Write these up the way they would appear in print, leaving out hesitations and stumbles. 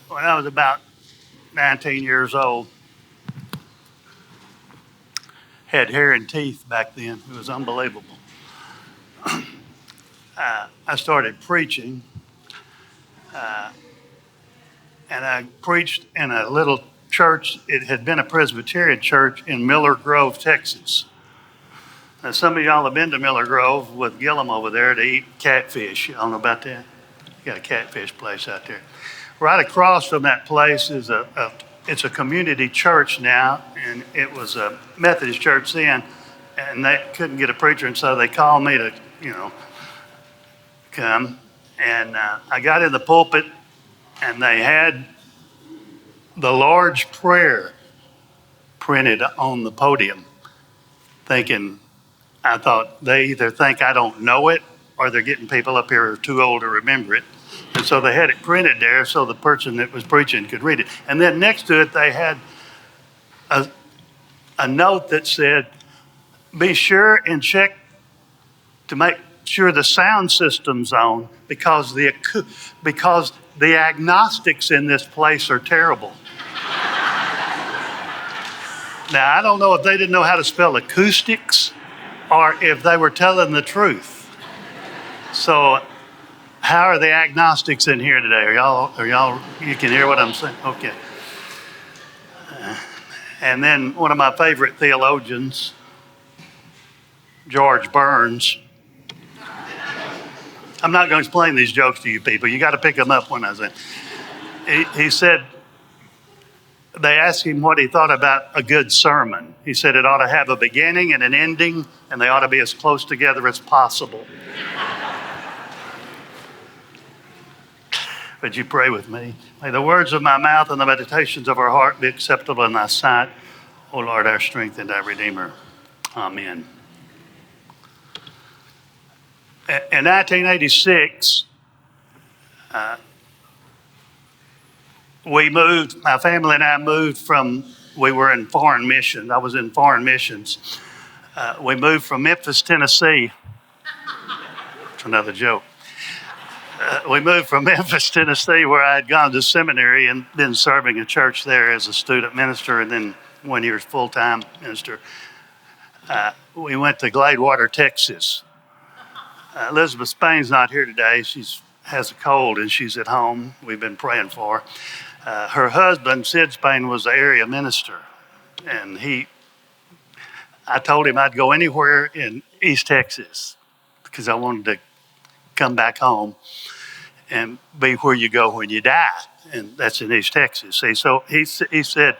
When I was about 19 years old, had hair and teeth back then. It was unbelievable. I started preaching, and I preached in a little church. It had been a Presbyterian church in Miller Grove, Texas. Now, some of y'all have been to Miller Grove with Gillum over there to eat catfish. Y'all know about that? You got a catfish place out there. Right across from that place is it's a community church now, and it was a Methodist church then, and they couldn't get a preacher, and so they called me to, come. And I got in the pulpit, and they had the Lord's Prayer printed on the podium, I thought they either think I don't know it or they're getting people up here who are too old to remember it. And so they had it printed there so the person that was preaching could read it. And then next to it, they had a note that said, be sure and check to make sure the sound system's on because the agnostics in this place are terrible. Now, I don't know if they didn't know how to spell acoustics or if they were telling the truth. So, how are the agnostics in here today? Are y'all, you can hear what I'm saying? Okay. And then one of my favorite theologians, George Burns. I'm not going to explain these jokes to you people. You got to pick them up when I say. He said, they asked him what he thought about a good sermon. He said it ought to have a beginning and an ending, and they ought to be as close together as possible. Would you pray with me? May the words of my mouth and the meditations of our heart be acceptable in thy sight, O Lord, our strength and our Redeemer. Amen. In 1986, my family and I moved we were in foreign missions. I was in foreign missions. We moved from Memphis, Tennessee. That's another joke. We moved from Memphis, Tennessee, where I had gone to seminary and been serving a church there as a student minister and then 1 year as full-time minister. We went to Gladewater, Texas. Elizabeth Spain's not here today. She has a cold and she's at home. We've been praying for her. Her husband, Sid Spain, was the area minister. And I told him I'd go anywhere in East Texas because I wanted to come back home and be where you go when you die. And that's in East Texas. See, so he said,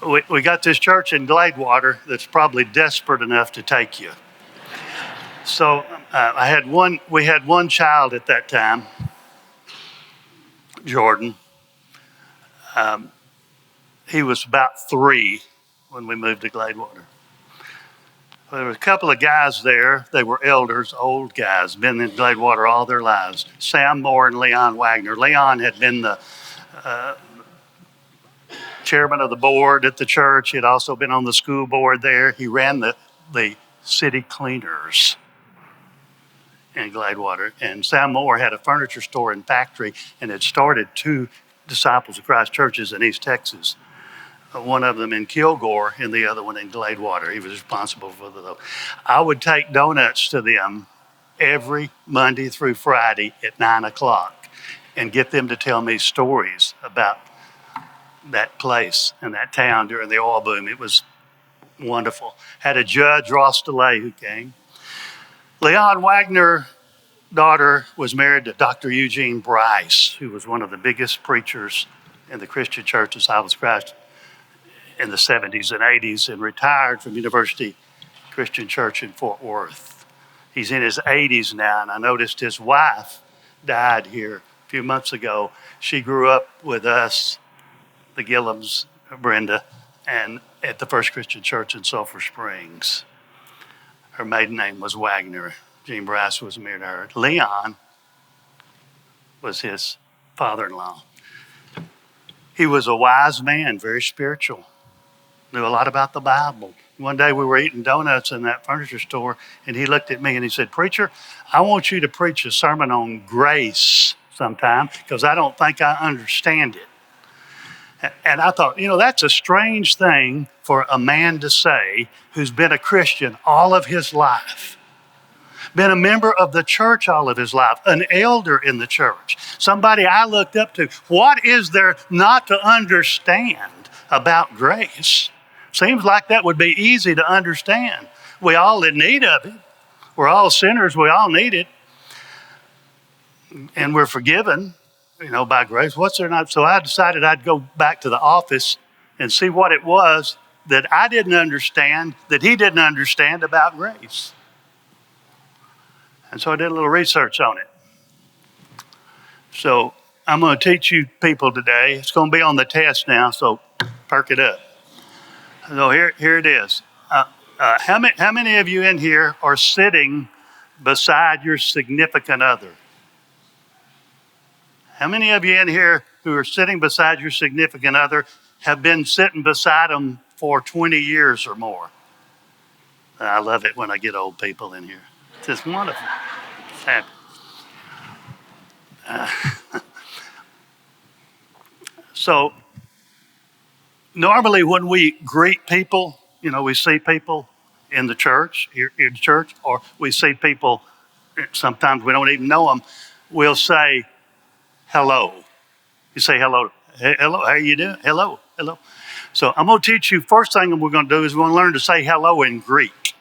we got this church in Gladewater that's probably desperate enough to take you. So we had one child at that time, Jordan. He was about 3 when we moved to Gladewater. There were a couple of guys there. They were elders, old guys, been in Gladewater all their lives. Sam Moore and Leon Wagner. Leon had been the chairman of the board at the church. He had also been on the school board there. He ran the city cleaners in Gladewater. And Sam Moore had a furniture store and factory and had started 2 Disciples of Christ churches in East Texas. One of them in Kilgore and the other one in Gladewater. He was responsible for those. I would take donuts to them every Monday through Friday at 9 o'clock and get them to tell me stories about that place and that town during the oil boom. It was wonderful. Had a judge, Ross DeLay, who came. Leon Wagner's daughter was married to Dr. Eugene Bryce, who was one of the biggest preachers in the Christian Church of Disciples of Christ in the 70s and 80s, and retired from University Christian Church in Fort Worth. He's in his 80s now, and I noticed his wife died here a few months ago. She grew up with us, the Gillums, Brenda, and at the First Christian Church in Sulphur Springs. Her maiden name was Wagner. Gene Bryce was married to her. Leon was his father-in-law. He was a wise man, very spiritual, knew a lot about the Bible. One day we were eating donuts in that furniture store, and he looked at me and he said, "Preacher, I want you to preach a sermon on grace sometimes because I don't think I understand it. And I thought, that's a strange thing for a man to say who's been a Christian all of his life, been a member of the church all of his life, an elder in the church, somebody I looked up to. What is there not to understand about grace? Seems like that would be easy to understand. We all in need of it. We're all sinners. We all need it. And we're forgiven, by grace. What's there not? So I decided I'd go back to the office and see what it was that I didn't understand, that he didn't understand about grace. And so I did a little research on it. So I'm going to teach you people today. It's going to be on the test now, so perk it up. So here it is. How many of you in here are sitting beside your significant other? How many of you in here who are sitting beside your significant other have been sitting beside them for 20 years or more? I love it when I get old people in here. It's just wonderful. It's happy. So normally when we greet people, we see people in the church, here in church, or we see people, sometimes we don't even know them, we'll say hello. You say hello. Hey, hello, how you doing? Hello, hello. So I'm going to teach you, first thing we're going to do is we're going to learn to say hello in Greek,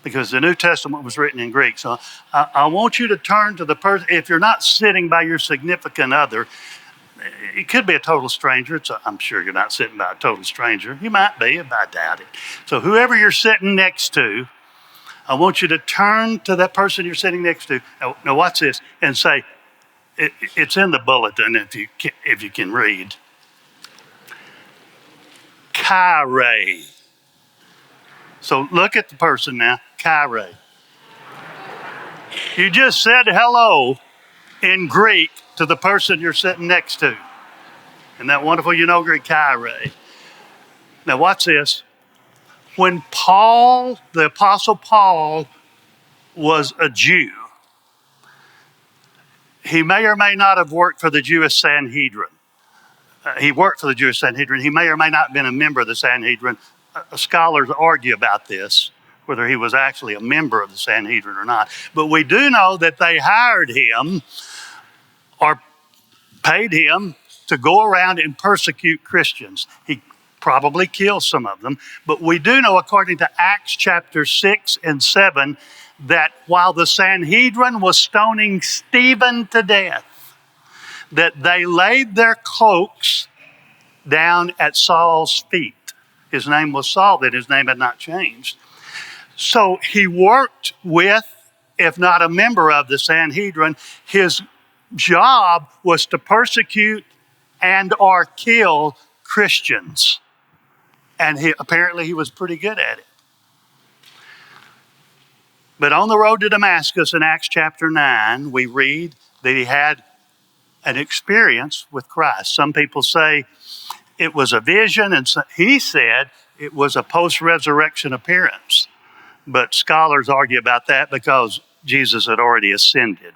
because the New Testament was written in Greek. So I want you to turn to the person, if you're not sitting by your significant other, it could be a total stranger. I'm sure you're not sitting by a total stranger. You might be, but I doubt it. So whoever you're sitting next to, I want you to turn to that person you're sitting next to. Now watch this, and say, it's in the bulletin if you can read. Charis. So look at the person now. Charis. You just said hello in Greek to the person you're sitting next to. Isn't that wonderful? Greek, Charis. Now watch this. When Paul, the Apostle Paul, was a Jew, he may or may not have worked for the Jewish Sanhedrin. He worked for the Jewish Sanhedrin. He may or may not have been a member of the Sanhedrin. Scholars argue about this, whether he was actually a member of the Sanhedrin or not. But we do know that they hired him or paid him to go around and persecute Christians. He probably killed some of them. But we do know, according to Acts chapter 6 and 7, that while the Sanhedrin was stoning Stephen to death, that they laid their cloaks down at Saul's feet. His name was Saul, then his name had not changed. So he worked with, if not a member of the Sanhedrin. His job was to persecute and or kill Christians. And apparently he was pretty good at it. But on the road to Damascus in Acts chapter 9, we read that he had an experience with Christ. Some people say it was a vision, and he said it was a post-resurrection appearance. But scholars argue about that because Jesus had already ascended.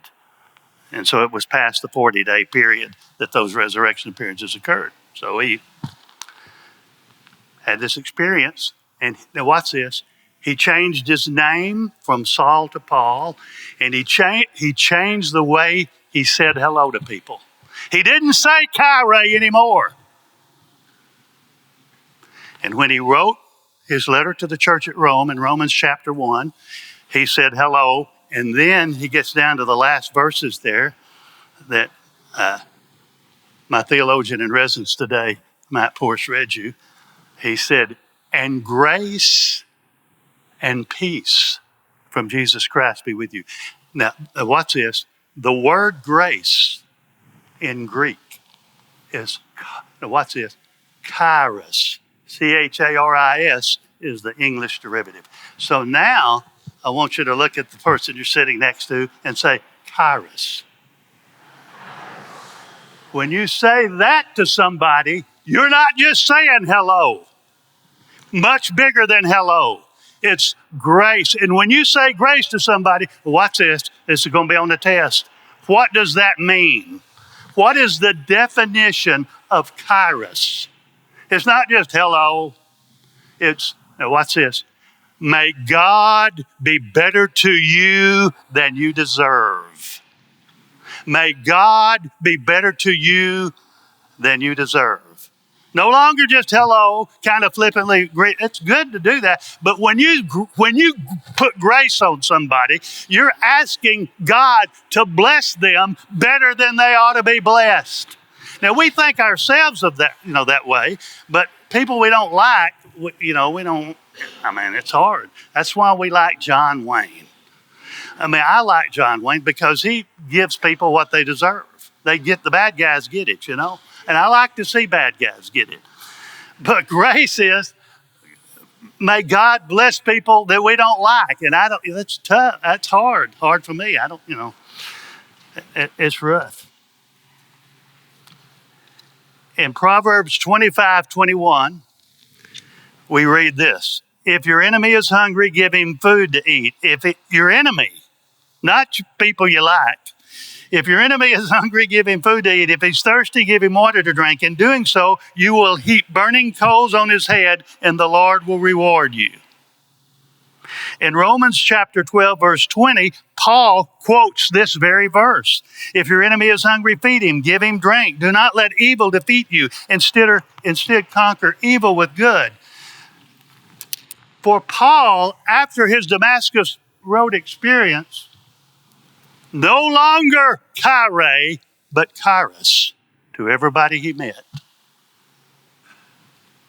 And so it was past the 40-day period that those resurrection appearances occurred. So he had this experience. And now watch this. He changed his name from Saul to Paul, and he changed the way he said hello to people. He didn't say Charis anymore. And when he wrote his letter to the church at Rome in Romans chapter 1, he said hello, and then he gets down to the last verses there that my theologian in residence today, Matt Porce, read you. He said, and grace and peace from Jesus Christ be with you. Now, watch this. The word grace in Greek is, now watch this, charis. Charis is the English derivative. So now I want you to look at the person you're sitting next to and say, Charis. When you say that to somebody, you're not just saying hello. Much bigger than hello. It's grace. And when you say grace to somebody, watch this. This is going to be on the test. What does that mean? What is the definition of Charis? It's not just hello. It's, now watch this. May God be better to you than you deserve. May God be better to you than you deserve. No longer just hello, kind of flippantly. It's good to do that, but when you put grace on somebody, you're asking God to bless them better than they ought to be blessed. Now we think ourselves of that, that way, but people we don't like, we don't. I mean, it's hard. That's why we like John Wayne. I mean, I like John Wayne because he gives people what they deserve. The bad guys get it, and I like to see bad guys get it. But grace is, may God bless people that we don't like. And that's tough. That's hard for me. It's rough. In Proverbs 25:21, we read this. If your enemy is hungry, give him food to eat. Your enemy, not people you like. If your enemy is hungry, give him food to eat. If he's thirsty, give him water to drink. In doing so, you will heap burning coals on his head, and the Lord will reward you. In Romans chapter 12, verse 20, Paul quotes this very verse. If your enemy is hungry, feed him, give him drink. Do not let evil defeat you. Instead conquer evil with good. For Paul, after his Damascus Road experience, no longer Charis, but Charis to everybody he met,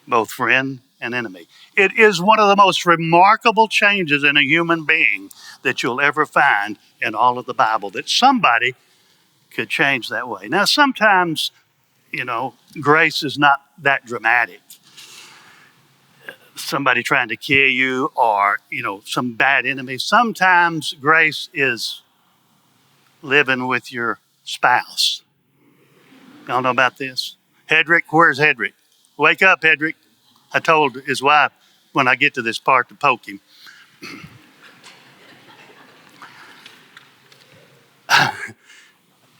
both friend and enemy. It is one of the most remarkable changes in a human being that you'll ever find in all of the Bible, that somebody could change that way. Now, sometimes, grace is not that dramatic. Somebody trying to kill you or, some bad enemy. Sometimes grace is living with your spouse. Y'all know about this? Hedrick, where's Hedrick? Wake up, Hedrick. I told his wife when I get to this part to poke him.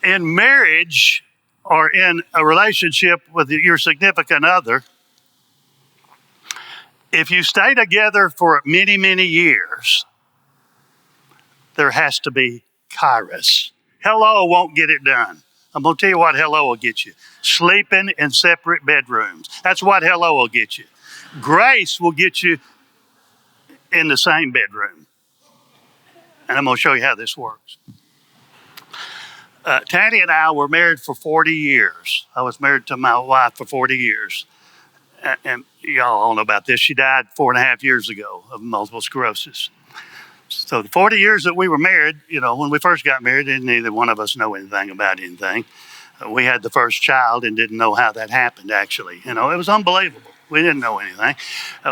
In marriage or in a relationship with your significant other, if you stay together for many, many years, there has to be Charis. Hello won't get it done. I'm going to tell you what hello will get you. Sleeping in separate bedrooms. That's what hello will get you. Grace will get you in the same bedroom. And I'm going to show you how this works. Tanny and I were married for 40 years. I was married to my wife for 40 years. And y'all all know about this. She died 4.5 years ago of multiple sclerosis. So the 40 years that we were married, when we first got married, neither one of us know anything about anything. We had the first child and didn't know how that happened, actually. It was unbelievable. We didn't know anything.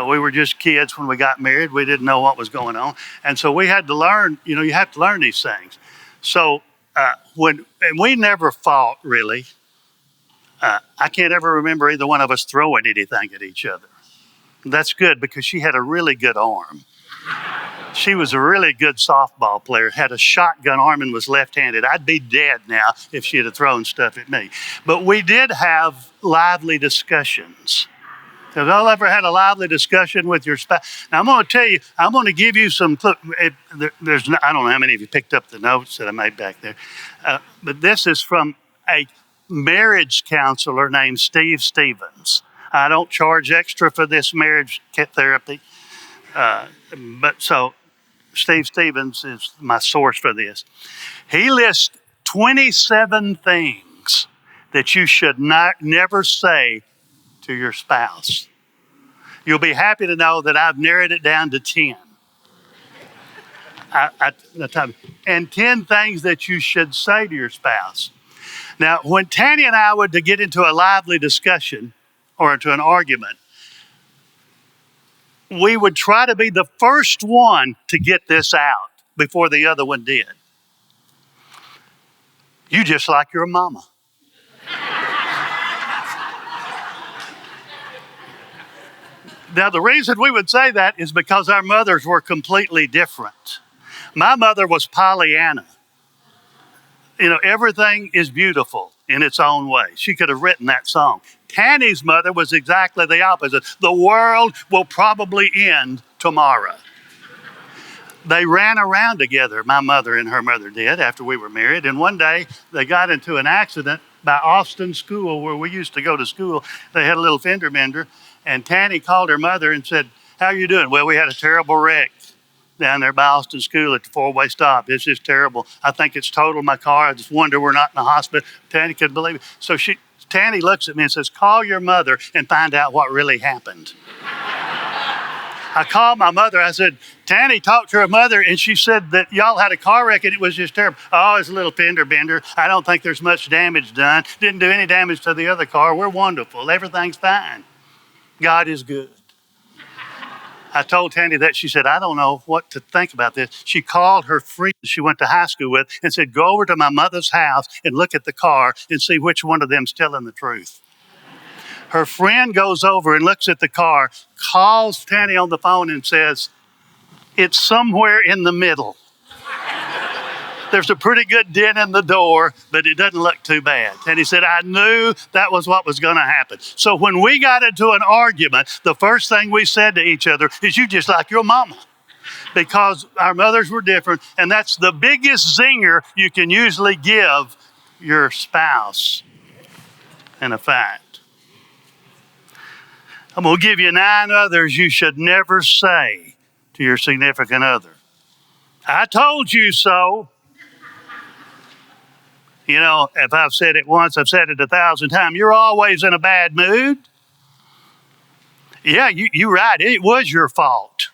We were just kids when we got married. We didn't know what was going on. And so we had to learn, you have to learn these things. So and we never fought, really. I can't ever remember either one of us throwing anything at each other. That's good because she had a really good arm. She was a really good softball player, had a shotgun arm and was left-handed. I'd be dead now if she had thrown stuff at me. But we did have lively discussions. Have y'all ever had a lively discussion with your spouse? Now, I'm going to tell you, I'm going to give you some, I don't know how many of you picked up the notes that I made back there, but this is from a marriage counselor named Steve Stevens. I don't charge extra for this marriage therapy, but so Steve Stevens is my source for this. He lists 27 things that you should never say to your spouse. You'll be happy to know that I've narrowed it down to 10. And 10 things that you should say to your spouse. Now, when Tanny and I were to get into a lively discussion or into an argument, we would try to be the first one to get this out before the other one did. You just like your mama. Now, the reason we would say that is because our mothers were completely different. My mother was Pollyanna. Everything is beautiful. in its own way. She could have written that song. Tanny's mother was exactly the opposite. The world will probably end tomorrow. They ran around together, my mother and her mother did, after we were married. And one day they got into an accident by Austin School, where we used to go to school. They had a little fender bender. And Tanny called her mother and said, "How are you doing?" "Well, we had a terrible wreck down there by Austin School at the four-way stop. It's just terrible. I think it's totaled my car. I just wonder we're not in the hospital." Tanny couldn't believe it. So Tanny looks at me and says, "Call your mother and find out what really happened." I called my mother. I said, "Tanny talked to her mother, and she said that y'all had a car wreck and it was just terrible." "Oh, it's a little fender bender. I don't think there's much damage done. Didn't do any damage to the other car. We're wonderful. Everything's fine. God is good." I told Tanny that. She said, "I don't know what to think about this." She called her friend she went to high school with and said, "Go over to my mother's house and look at the car and see which one of them's telling the truth." Her friend goes over and looks at the car, calls Tanny on the phone and says, "It's somewhere in the middle. There's a pretty good dent in the door, but it doesn't look too bad." And he said, "I knew that was what was going to happen." So when we got into an argument, the first thing we said to each other is, "You just like your mama." Because our mothers were different, and that's the biggest zinger you can usually give your spouse in a fight. I'm going to give you 9 others you should never say to your significant other. "I told you so." You know, if I've said it once, I've said it 1,000 times. "You're always in a bad mood." Yeah, you're right. It was your fault.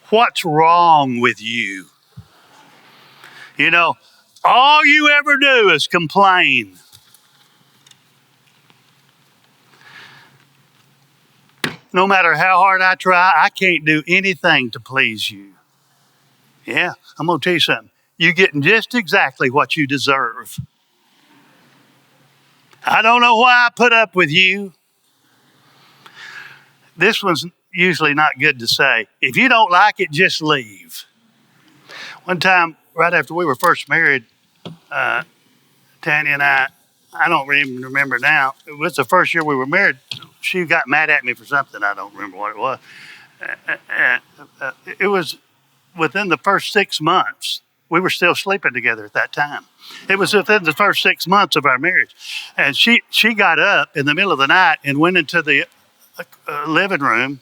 What's wrong with you? You know, all you ever do is complain. No matter how hard I try, I can't do anything to please you. Yeah, I'm going to tell you something. You're getting just exactly what you deserve. "I don't know why I put up with you." This one's usually not good to say. If you don't like it, just leave. One time, right after we were first married, Tanya and I don't even remember now. It was the first year we were married. She got mad at me for something. I don't remember what it was. It was within the first 6 months. We were still sleeping together at that time. It was within the first 6 months of our marriage. And she got up in the middle of the night and went into the living room.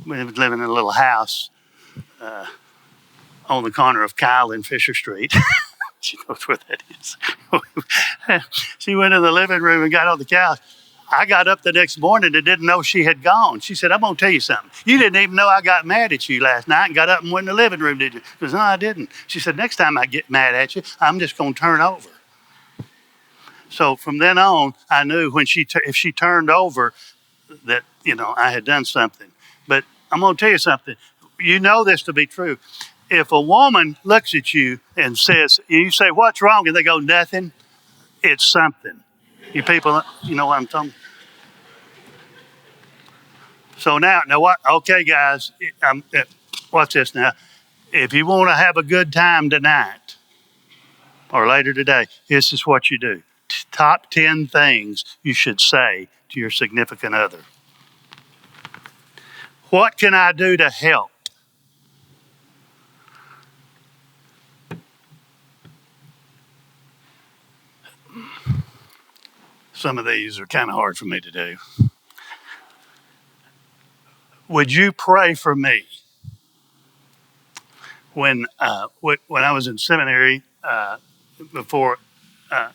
We was living in a little house on the corner of Kyle and Fisher Street. She knows where that is. She went in the living room and got on the couch. I got up the next morning and didn't know she had gone. She said, "I'm going to tell you something. You didn't even know I got mad at you last night and got up and went in the living room, did you?" I said, "No, I didn't." She said, "Next time I get mad at you, I'm just going to turn over." So from then on, I knew when if she turned over that, I had done something. But I'm going to tell you something. You know this to be true. If a woman looks at you and says, you say, "What's wrong?" and they go, "Nothing," it's something. You people, you know what I'm talking about? So now what? Okay, guys, watch this now. If you want to have a good time tonight or later today, this is what you do. Top 10 things you should say to your significant other. What can I do to help? Some of these are kind of hard for me to do. Would you pray for me? When I was in seminary, before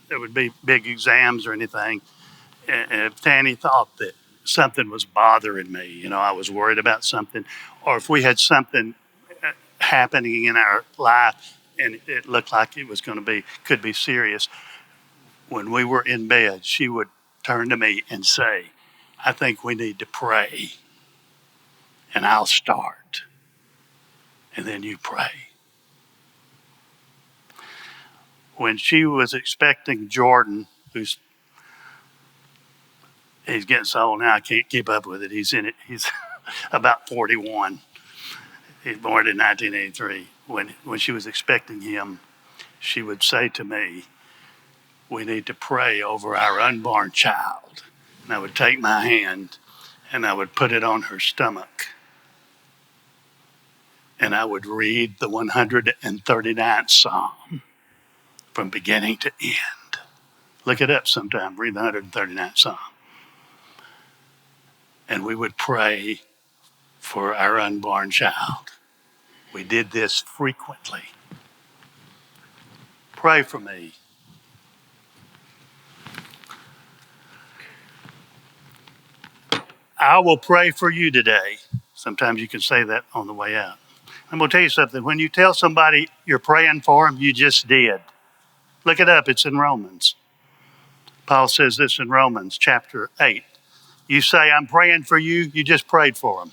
there would be big exams or anything, and if Tanny thought that something was bothering me, I was worried about something, or if we had something happening in our life and it looked like it was could be serious, when we were in bed, she would turn to me and say, "I think we need to pray, and I'll start, and then you pray." When she was expecting Jordan, he's getting so old now I can't keep up with it. He's about 41. He's born in 1983. When she was expecting him, she would say to me, we need to pray over our unborn child. And I would take my hand and I would put it on her stomach. And I would read the 139th Psalm from beginning to end. Look it up sometime, read the 139th Psalm. And we would pray for our unborn child. We did this frequently. Pray for me. I will pray for you today. Sometimes you can say that on the way out. I'm going to tell you something. When you tell somebody you're praying for them, you just did. Look it up. It's in Romans. Paul says this in Romans chapter 8. You say, I'm praying for you. You just prayed for them.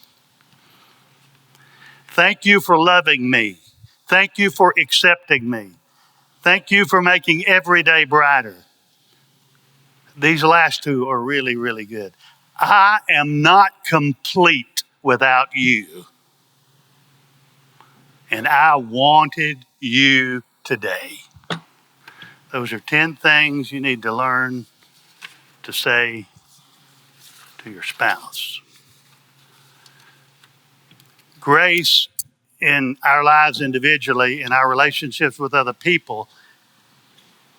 Thank you for loving me. Thank you for accepting me. Thank you for making every day brighter. These last two are really, really good. I am not complete without you. And I wanted you today. Those are 10 things you need to learn to say to your spouse. Grace in our lives individually, in our relationships with other people,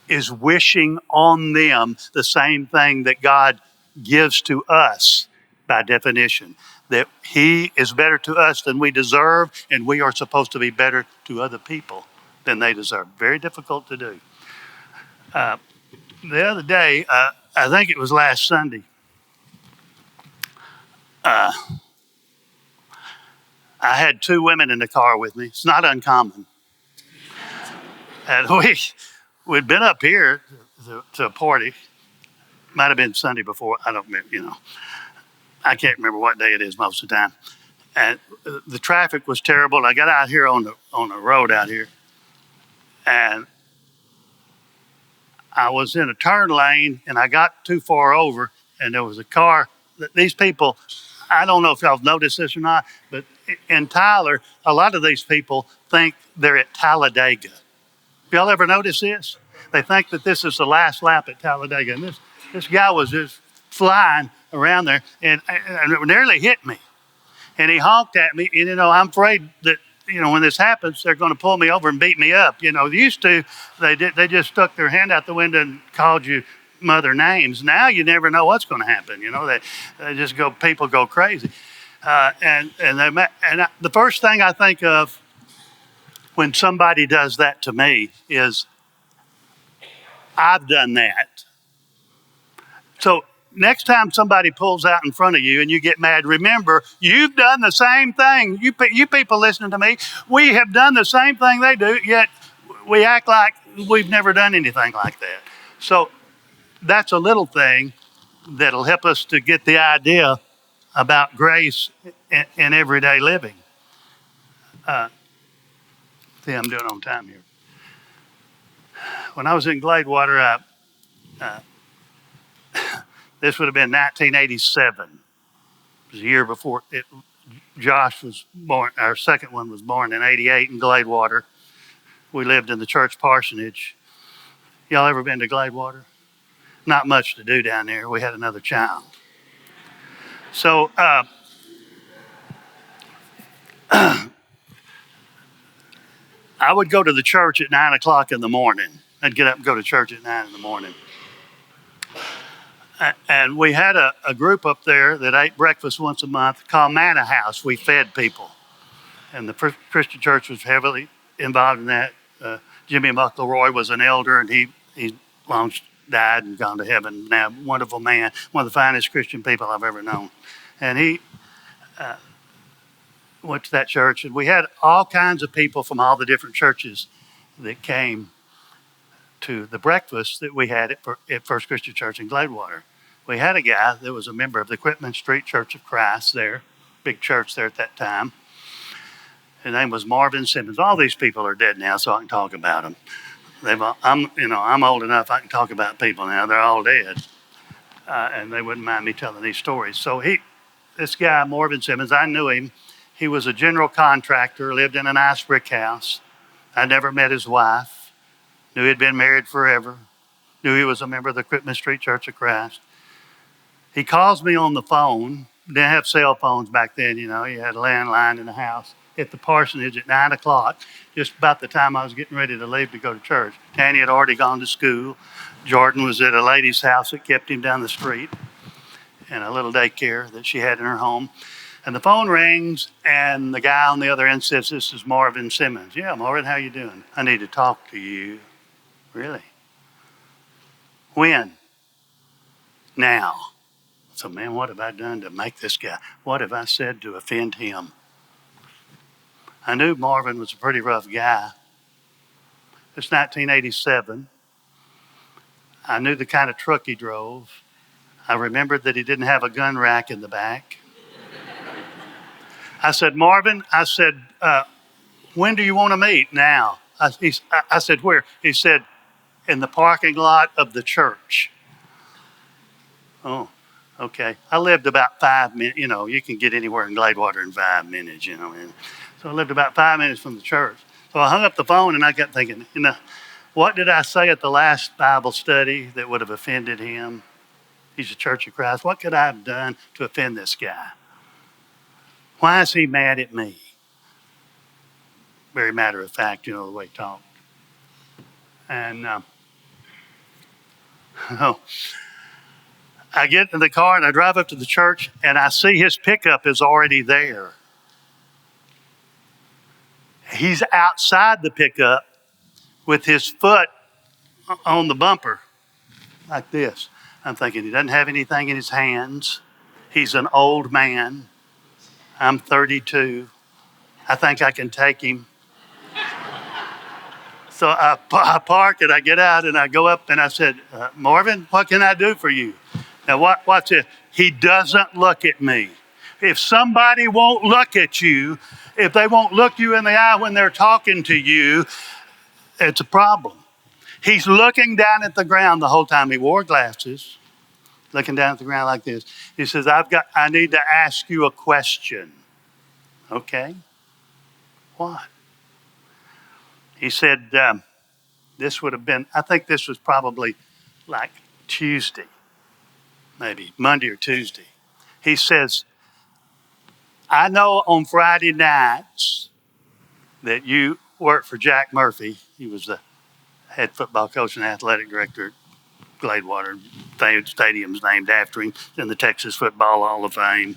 is wishing on them the same thing that God gives to us by definition, that He is better to us than we deserve, and we are supposed to be better to other people than they deserve. Very difficult to do. The other day, I think it was last Sunday, I had two women in the car with me. It's not uncommon. And we'd been up here to a party. Might have been Sunday before. I don't remember, I can't remember what day it is most of the time. And the traffic was terrible. I got out here on the road out here, and I was in a turn lane, and I got too far over, and there was a car. These people, I don't know if y'all have noticed this or not, but in Tyler, a lot of these people think they're at Talladega. Y'all ever notice this? They think that this is the last lap at Talladega, and this guy was just flying around there, and it nearly hit me. And he honked at me, and I'm afraid that when this happens, they're going to pull me over and beat me up. Used to, they just stuck their hand out the window and called you mother names. Now you never know what's going to happen. They just people go crazy. The first thing I think of when somebody does that to me is, I've done that. So next time somebody pulls out in front of you and you get mad, remember, you've done the same thing. You people listening to me, we have done the same thing they do, yet we act like we've never done anything like that. So that's a little thing that'll help us to get the idea about grace in everyday living. See, I'm doing on time here. When I was in Gladewater, this would have been 1987. It was a year before Josh was born. Our second one was born in 88 in Gladewater. We lived in the church parsonage. Y'all ever been to Gladewater? Not much to do down there. We had another child. So I would go to the church at 9 o'clock in the morning. I'd get up and go to church at 9 in the morning. And we had a group up there that ate breakfast once a month called Manna House. We fed people. And the Christian church was heavily involved in that. Jimmy McElroy was an elder, and he long died and gone to heaven now. Wonderful man, one of the finest Christian people I've ever known. And he went to that church, and we had all kinds of people from all the different churches that came to the breakfast that we had at First Christian Church in Gladewater. We had a guy that was a member of the Quitman Street Church of Christ there, big church there at that time. His name was Marvin Simmons. All these people are dead now, so I can talk about them. I'm old enough I can talk about people now. They're all dead, and they wouldn't mind me telling these stories. So this guy Marvin Simmons, I knew him. He was a general contractor, lived in a nice brick house. I never met his wife. Knew he'd been married forever. knew he was a member of the Quitman Street Church of Christ. He calls me on the phone. Didn't have cell phones back then, you know. You had a landline in the house. At the parsonage at 9 o'clock, just about the time I was getting ready to leave to go to church. Tanny had already gone to school. Jordan was at a lady's house that kept him down the street in a little daycare that she had in her home. And the phone rings, and the guy on the other end says, "This is Marvin Simmons." "Yeah, Marvin, how you doing?" "I need to talk to you." "Really?" "When?" "Now." So, man, what have I done to make this guy? What have I said to offend him? I knew Marvin was a pretty rough guy. It's 1987. I knew the kind of truck he drove. I remembered that he didn't have a gun rack in the back. I said, "Marvin," I said, "when do you want to meet?" "Now." I said, "Where?" He said, "In the parking lot of the church." "Oh, okay." I lived about 5 minutes. You know, you can get anywhere in Gladewater in 5 minutes, you know. And so I lived about 5 minutes from the church. So I hung up the phone and I kept thinking, you know, what did I say at the last Bible study that would have offended him? He's a Church of Christ. What could I have done to offend this guy? Why is he mad at me? Very matter of fact, you know, the way he talked. And oh, I get in the car and I drive up to the church and I see his pickup is already there. He's outside the pickup with his foot on the bumper like this. I'm thinking he doesn't have anything in his hands. He's an old man. I'm 32. I think I can take him. So I park and I get out and I go up and I said, "Marvin, what can I do for you?" Now watch this. He doesn't look at me. If somebody won't look at you, if they won't look you in the eye when they're talking to you, it's a problem. He's looking down at the ground the whole time. He wore glasses, looking down at the ground like this. He says, I need to ask you a question." "Okay, what?" He said, this would have been, I think this was probably like Tuesday, maybe Monday or Tuesday. He says, "I know on Friday nights that you work for Jack Murphy." He was the head football coach and athletic director at Gladewater. Stadium's named after him in the Texas Football Hall of Fame.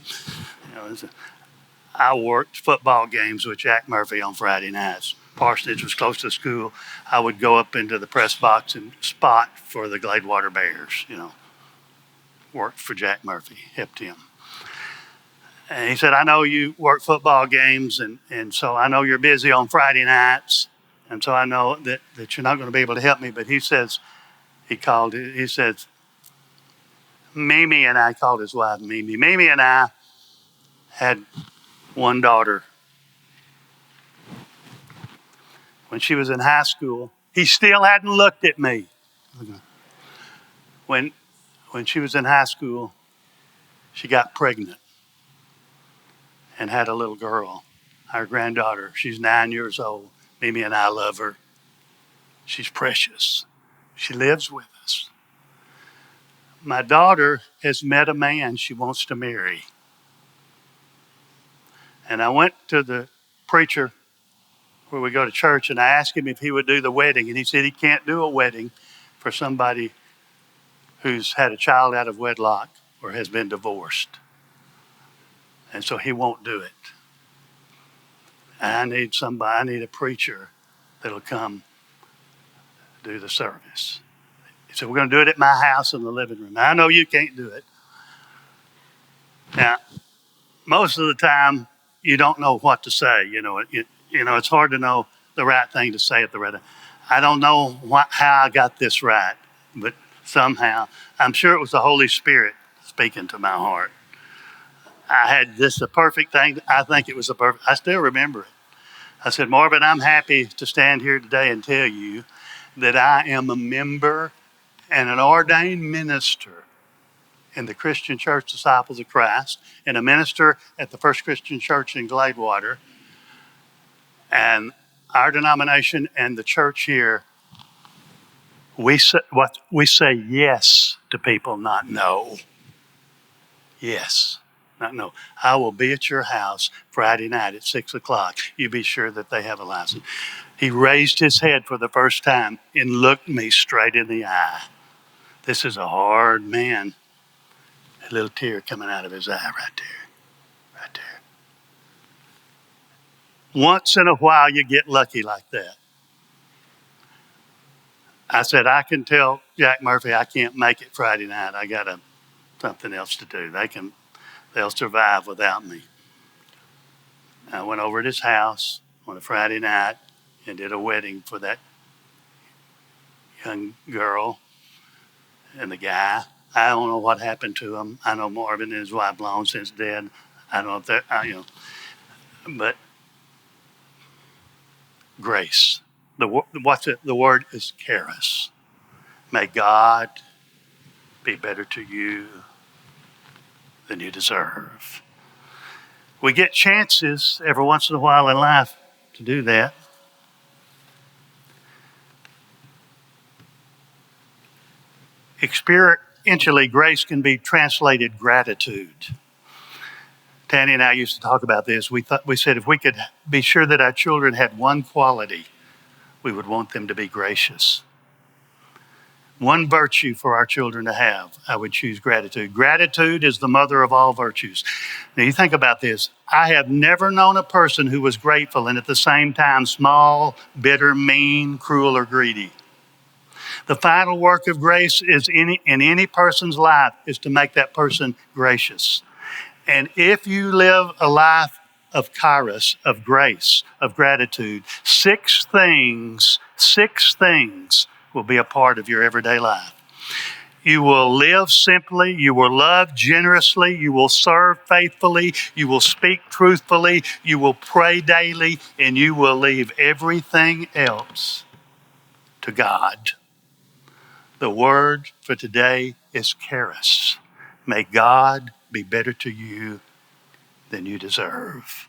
You know, I worked football games with Jack Murphy on Friday nights. Parsonage was close to school. I would go up into the press box and spot for the Gladewater Bears, you know. Worked for Jack Murphy, helped him. And he said, "I know you work football games, and so I know you're busy on Friday nights, and so I know that you're not going to be able to help me." But he says, he says, Mimi and I, called his wife Mimi. Mimi and I had one daughter. When she was in high school, he still hadn't looked at me. When she was in high school, she got pregnant and had a little girl, our granddaughter. She's 9 years old. Mimi and I love her. She's precious. She lives with us. My daughter has met a man she wants to marry. And I went to the preacher where we go to church and I asked him if he would do the wedding. And he said he can't do a wedding for somebody who's had a child out of wedlock or has been divorced. And so he won't do it. And I need a preacher that'll come do the service. He said, "We're going to do it at my house in the living room." Now, I know you can't do it. Now, most of the time, you don't know what to say. You know, it's hard to know the right thing to say at the right time. I don't know how I got this right, but somehow, I'm sure it was the Holy Spirit speaking to my heart. I had the perfect thing. I think it was the perfect. I still remember it. I said, "Marvin, I'm happy to stand here today and tell you that I am a member and an ordained minister in the Christian Church Disciples of Christ and a minister at the First Christian Church in Gladewater. And our denomination and the church here We say yes to people, not no. Yes, not no. I will be at your house Friday night at 6 o'clock. You be sure that they have a license. He raised his head for the first time and looked me straight in the eye. This is a hard man. A little tear coming out of his eye right there, right there. Once in a while, you get lucky like that. I said, I can tell Jack Murphy I can't make it Friday night. I got something else to do. They'll survive without me. I went over at his house on a Friday night and did a wedding for that young girl and the guy. I don't know what happened to him. I know Marvin and his wife long since dead. I don't know if they're, but grace. The word is charis. May God be better to you than you deserve. We get chances every once in a while in life to do that. Experientially, grace can be translated gratitude. Tanny and I used to talk about this. We said if we could be sure that our children had one quality, we would want them to be gracious. One virtue for our children to have, I would choose gratitude. Gratitude is the mother of all virtues. Now you think about this. I have never known a person who was grateful and at the same time small, bitter, mean, cruel, or greedy. The final work of grace is in any person's life is to make that person gracious. And if you live a life of charis, of grace, of gratitude, six things will be a part of your everyday life. You will live simply, you will love generously, you will serve faithfully, you will speak truthfully, you will pray daily, and you will leave everything else to God. The word for today is charis. May God be better to you than you deserve.